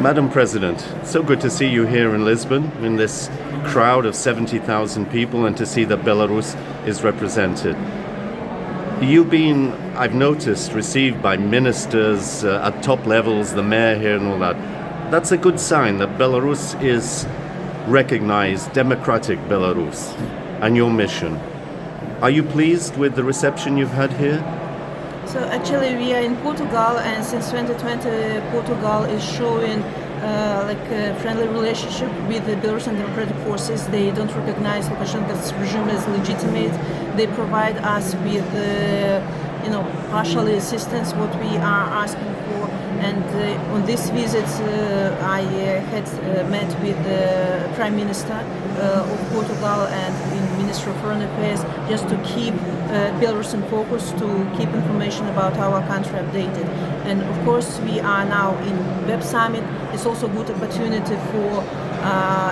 Madam President, so good to see you here in Lisbon in this crowd of 70,000 people and to see that Belarus is represented. You've been, I've noticed, received by ministers at top levels, the mayor here and all that. That's a good sign that Belarus is recognized, democratic Belarus, and your mission. Are you pleased with the reception you've had here? So actually we are in Portugal, and since 2020 Portugal is showing a friendly relationship with the Belarusian democratic forces. They don't recognize Lukashenko's regime as legitimate. They provide us with partial assistance what we are asking for. And on this visit I had met with the Prime Minister of Portugal and the Minister of Foreign Affairs just to keep Belarus in focus, to keep information about our country updated. And of course we are now in Web Summit. It's also a good opportunity for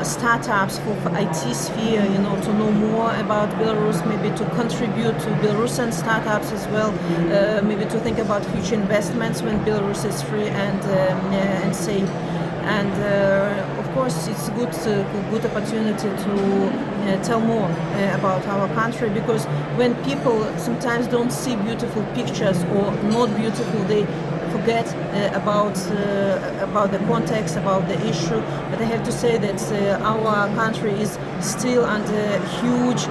startups, for IT sphere, to know more about Belarus, maybe to contribute to Belarusian startups as well, maybe to think about future investments when Belarus is free and safe. And of course, it's a good opportunity to tell more about our country, because when people sometimes don't see beautiful pictures or not beautiful, they forget about the context, about the issue. But I have to say that our country is still under huge,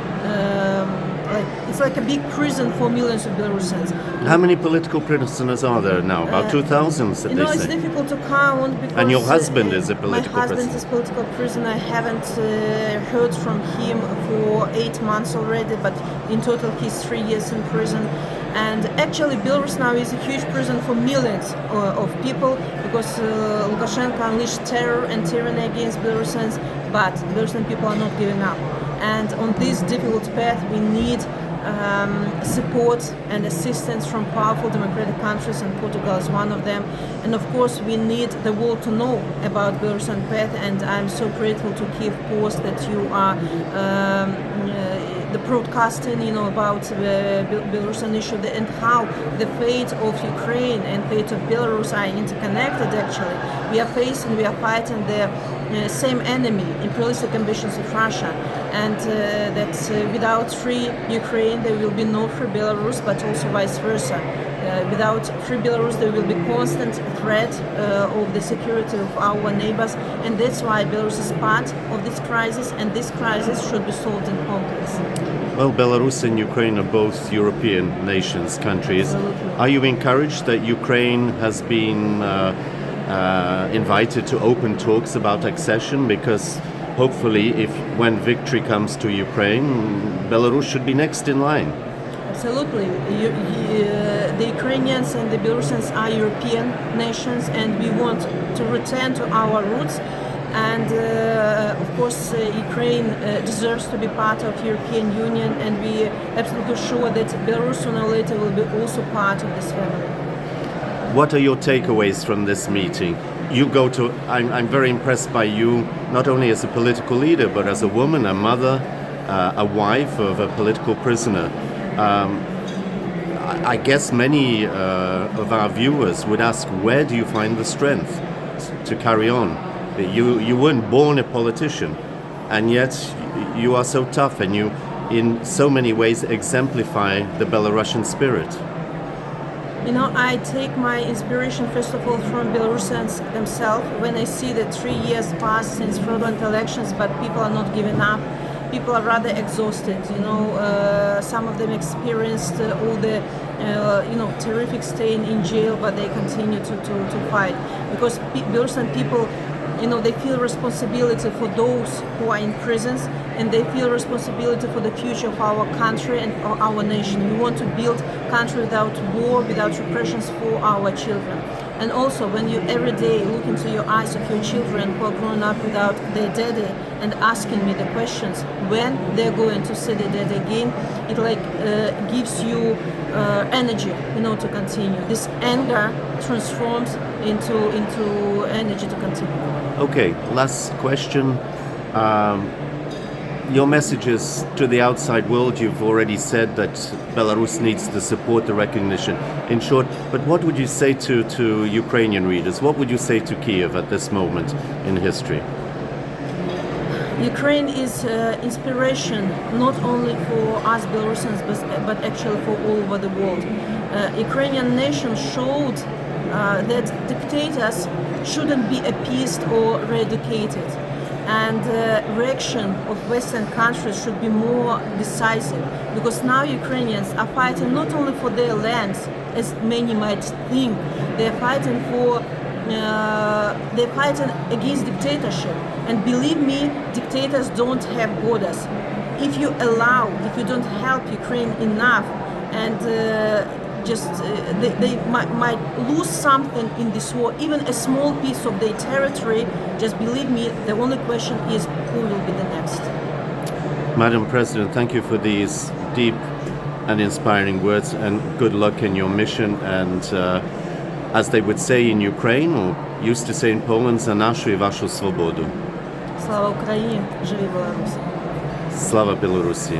it's like a big prison for millions of Belarusians. How many political prisoners are there now? About 2,000, they say. It's difficult to count because... And your husband is a political prisoner? My husband is political prisoner. I haven't heard from him for 8 months already, but in total he's 3 years in prison. And actually Belarus now is a huge prison for millions of people, because Lukashenko unleashed terror and tyranny against Belarusians, but Belarusian people are not giving up. And on this difficult path we need support and assistance from powerful democratic countries, and Portugal is one of them. And of course we need the world to know about Belarusian path, and I'm so grateful to Kyiv Post that you are the broadcasting, about the Belarusian issue and how the fate of Ukraine and fate of Belarus are interconnected. Actually, we are fighting the same enemy, imperialistic ambitions of Russia, and that without free Ukraine there will be no free Belarus, but also vice versa. Without free Belarus there will be constant threat of the security of our neighbors, and that's why Belarus is part of this crisis, and this crisis should be solved in complex. Well, Belarus and Ukraine are both European nations, countries. Absolutely. Are you encouraged that Ukraine has been invited to open talks about accession? Because hopefully, when victory comes to Ukraine, Belarus should be next in line. Absolutely. The Ukrainians and the Belarusians are European nations, and we want to return to our roots. And of course, Ukraine deserves to be part of European Union, and we are absolutely sure that Belarus sooner or later will be also part of this family. What are your takeaways from this meeting? I'm very impressed by you, not only as a political leader, but as a woman, a mother, a wife of a political prisoner. I guess many of our viewers would ask, where do you find the strength to carry on? You weren't born a politician, and yet you are so tough, and you in so many ways exemplify the Belarusian spirit. I take my inspiration first of all from Belarusians themselves. When I see that 3 years passed since fraudulent elections, but people are not giving up, people are rather exhausted. Some of them experienced all the terrific staying in jail, but they continue to fight, because Belarusian people, they feel responsibility for those who are in prisons, and they feel responsibility for the future of our country and our nation. We want to build a country without war, without repressions for our children. And also, when you every day look into your eyes of your children who are growing up without their daddy and asking me the questions when they're going to see their daddy again, it gives you energy, to continue. This anger transforms into energy to continue. Okay, last question. your messages to the outside world, you've already said that Belarus needs the support, the recognition. In short, but what would you say to Ukrainian readers? What would you say to Kyiv at this moment in history? Ukraine is inspiration not only for us Belarusians, but actually for all over the world. Ukrainian nation showed that dictators shouldn't be appeased or eradicated, and reaction of Western countries should be more decisive, because now Ukrainians are fighting not only for their lands, as many might think, they're fighting against dictatorship. And believe me, dictators don't have borders. If you don't help Ukraine enough, and they might lose something in this war, even a small piece of their territory, just believe me, the only question is who will be the next. Madam President, thank you for these deep and inspiring words, and good luck in your mission. And as they would say in Ukraine, or used to say in Poland, za našu i vašu svobodu. Слава Україні, живі Білорусі! Slava Belarusi.